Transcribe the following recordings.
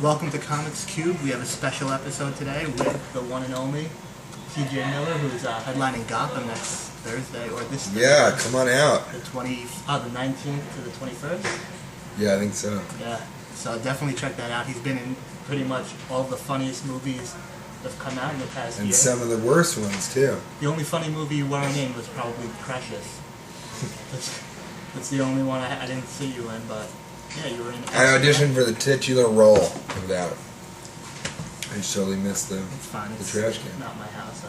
Welcome to Comics Cube. We have a special episode today with the one and only TJ Miller, who's headlining Gotham next Thursday, or this Thursday. Yeah, come on out. The 19th to the 21st? Yeah, I think so. Yeah, so definitely check that out. He's been in pretty much all the funniest movies that have come out in the past year. And some of the worst ones, too. The only funny movie you weren't in was probably Precious. That's the only one I didn't see you in, but yeah, you were in. I auditioned for the titular role of that. I just totally missed the trash can. Not my house,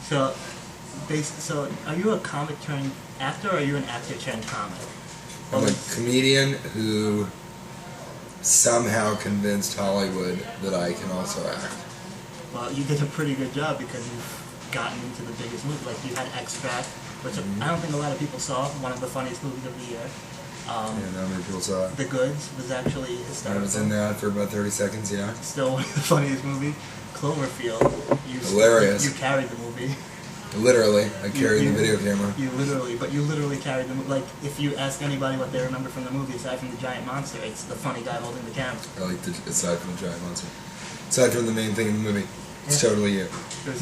so Okay. So are you a comic turned actor, or are you an actor turned comic? I'm a comedian who somehow convinced Hollywood that I can also act. Well, you did a pretty good job because you've gotten into the biggest movies. Like you had Extract, which I don't think a lot of people saw. One of the funniest movies of the year. Yeah, not many people saw it. The Goods was actually hysterical. I was in that for about 30 seconds, yeah. Still one of the funniest movies. Cloverfield. Hilarious. You carried the movie. Literally, I carried the video camera. You literally carried the movie. Like, if you ask anybody what they remember from the movie, aside from the giant monster, it's the funny guy holding the camera. I like aside from the giant monster. Aside from the main thing in the movie, it's totally you.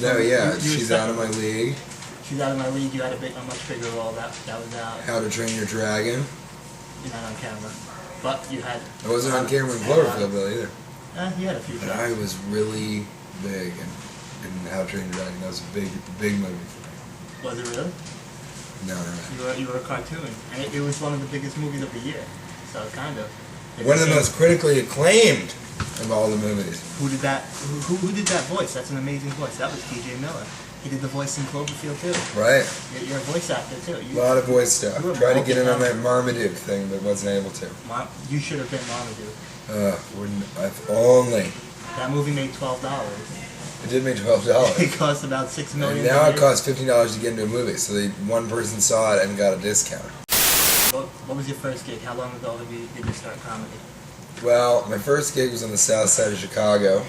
No, yeah, she's out of my league. She's out of my league. You had a much bigger role. That was out. How to Train Your Dragon. You're not on camera, but you had. I wasn't on camera in Cloverfield though either. You had a few shots. I was really big in How to Train Your Dragon. That was a big movie for me. Was it really? No. You were a cartoon, and it was one of the biggest movies of the year. So kind of. One of the most critically acclaimed of all the movies. Who did that? Who did that voice? That's an amazing voice. That was TJ Miller. He did the voice in Cloverfield too. Right. You're a voice actor too. A lot of voice stuff. Tried to get in on that Marmaduke thing, but wasn't able to. You should have been Marmaduke. If only. That movie made $12. It did make $12. It cost about $6 million. And now it costs $15 to get into a movie, so one person saw it and got a discount. What was your first gig? How long ago did you start comedy? Well, my first gig was on the south side of Chicago.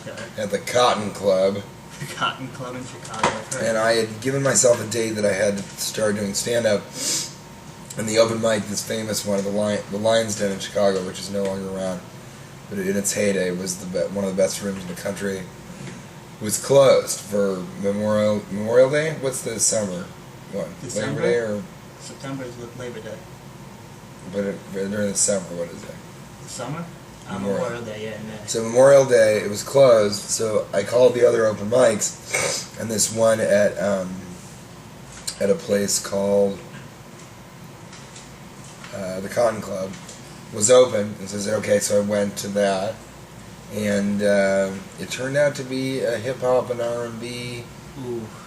Okay. At the Cotton Club. The Cotton Club in Chicago. And I had given myself a date that I had to start doing stand-up. And the open mic, this famous one, the Lion's Den in Chicago, which is no longer around, but in its heyday was one of the best rooms in the country, was closed for Memorial Day? What's the summer one? December? Labor Day or? September is Labor Day. But during the summer, what is it? The summer? Memorial Day, yeah. So Memorial Day, it was closed, so I called the other open mics, and this one at a place called the Cotton Club was open, and so I said, okay, so I went to that, and it turned out to be a hip-hop and R&B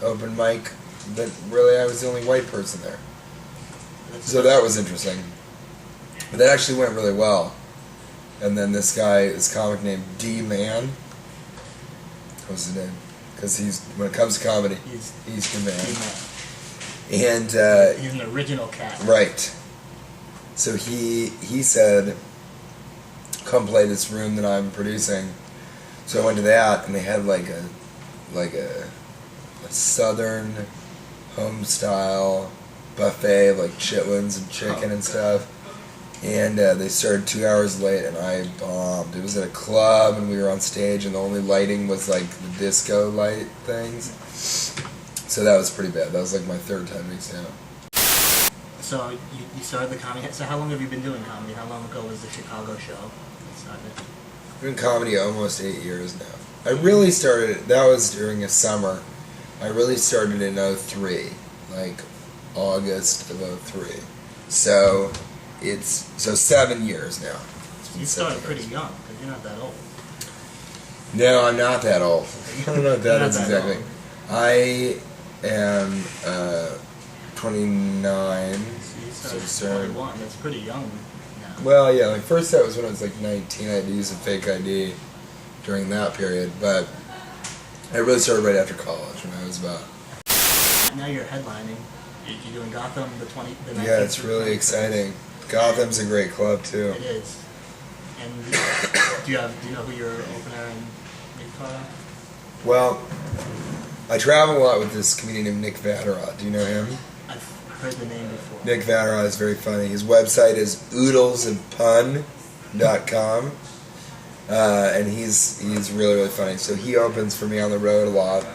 open mic, but really I was the only white person there. So that was interesting. But that actually went really well. And then this comic named D-Man. What's his name? Because when it comes to comedy, he's the man. And he's an original cat. Right. So he said, come play this room that I'm producing. So I went to that, and they had like a southern home style buffet, like chitlins and chicken and stuff. And they started 2 hours late, and I bombed. It was at a club, and we were on stage, and the only lighting was like the disco light things. So that was pretty bad. That was like my third time being stand-up. So you started the comedy. So how long have you been doing comedy? How long ago was the Chicago show that started? I've been doing comedy almost 8 years now. I really started, that was during a summer. I really started in 03, like August of 03. So it's 7 years now. You started pretty young, because you're not that old. No, I'm not that old. I don't know what that is exactly. Old. I am 29. So you started 21. That's pretty young now. Well, yeah, like first that was when I was like 19. I had to use a fake ID during that period, but I really started right after college when I was about. Now you're headlining. You're doing Gotham the 19th. Yeah, it's really exciting. Gotham's a great club too. It is. And do you know who your opener and mid-card are? Well, I travel a lot with this comedian named Nick Vatterott. Do you know him? I've heard the name before. Nick Vatterott is very funny. His website is Oodles and Pun. RESERVATIONS.com. And he's really, really funny. So he opens for me on the road a lot.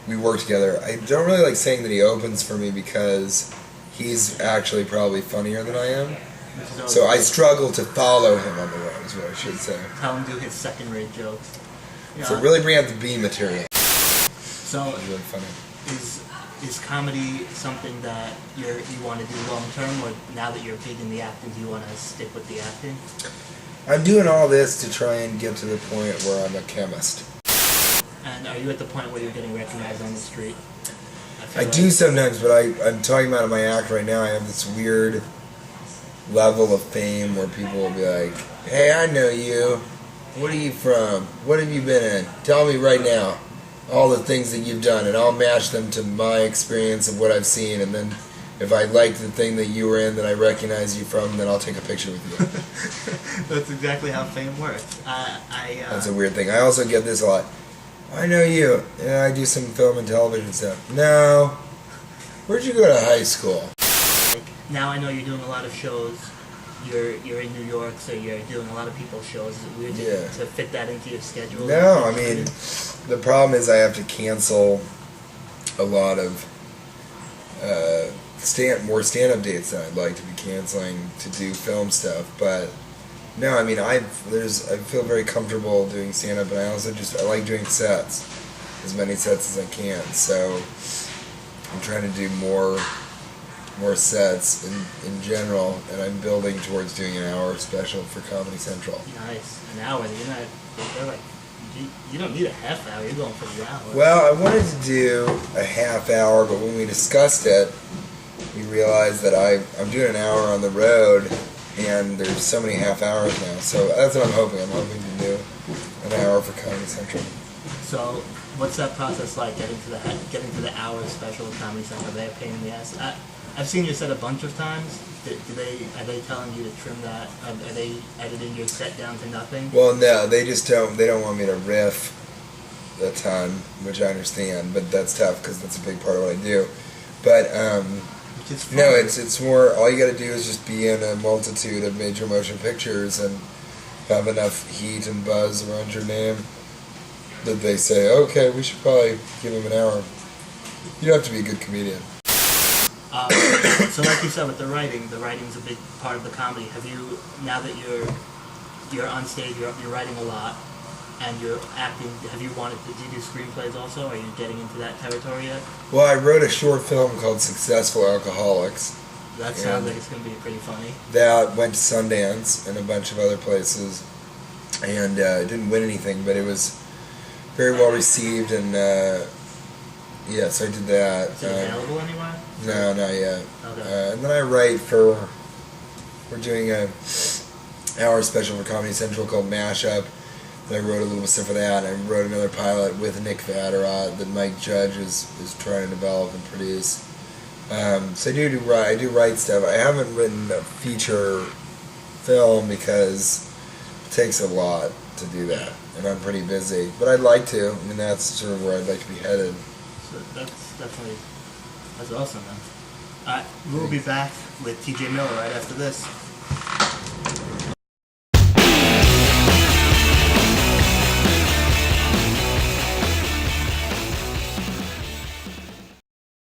We work together. I don't really like saying that he opens for me because he's actually probably funnier than I am. So I struggle to follow him on the road, is what I should say. Tell him to do his second-rate jokes. You know, So really bring out the B material. So It's really funny. is comedy something that you want to do long term, or now that you're big in the acting, do you want to stick with the acting? I'm doing all this to try and get to the point where I'm a chemist. And are you at the point where you're getting recognized on the street? I do sometimes, but I'm talking about in my act right now. I have this weird level of fame where people will be like, "Hey, I know you. What are you from? What have you been in? Tell me right now all the things that you've done, and I'll match them to my experience of what I've seen, and then if I like the thing that you were in that I recognize you from, then I'll take a picture with you." That's exactly how fame works. That's a weird thing. I also get this a lot. "I know you. Yeah, I do some film and television stuff." "No. Where'd you go to high school?" Like, now I know you're doing a lot of shows. You're in New York, so you're doing a lot of people's shows. Is it weird to fit that into your schedule? No, I mean, the problem is I have to cancel a lot of more stand-up dates that I'd like to be canceling to do film stuff. But no, I mean, I feel very comfortable doing stand-up, and I like doing sets, as many sets as I can. So I'm trying to do more sets in general, and I'm building towards doing an hour special for Comedy Central. Nice, an hour. They're like, you don't need a half hour. You're going for the hour. Well, I wanted to do a half hour, but when we discussed it, we realized that I'm doing an hour on the road, and there's so many half hours now. So that's what I'm hoping. I'm hoping to do an hour for Comedy Central. So what's that process like, getting to the hour special at Comedy Central? Are they a pain in the ass? I've seen your set a bunch of times. Are they telling you to trim that? Are they editing your set down to nothing? Well, no, they just don't. They don't want me to riff a ton, which I understand, but that's tough because that's a big part of what I do. But no, it's more. All you got to do is just be in a multitude of major motion pictures and have enough heat and buzz around your name that they say, "Okay, we should probably give him an hour." You don't have to be a good comedian. So like you said with the writing's a big part of the comedy. Have you, now that you're on stage, you're writing a lot, and you're acting, do you do screenplays also? Are you getting into that territory yet? Well, I wrote a short film called Successful Alcoholics. That sounds like it's going to be pretty funny. That went to Sundance and a bunch of other places, and it didn't win anything, but it was very well received, and so I did that. Is it available anywhere? No, not yet. Okay. And then I write we're doing a hour special for Comedy Central called Mashup. And I wrote a little stuff for that. I wrote another pilot with Nick Vatterott that Mike Judge is trying to develop and produce. So I do write stuff. I haven't written a feature film because it takes a lot to do that, and I'm pretty busy. But I'd like to. I mean, that's sort of where I'd like to be headed. So that's awesome, man. We'll be back with TJ Miller right after this.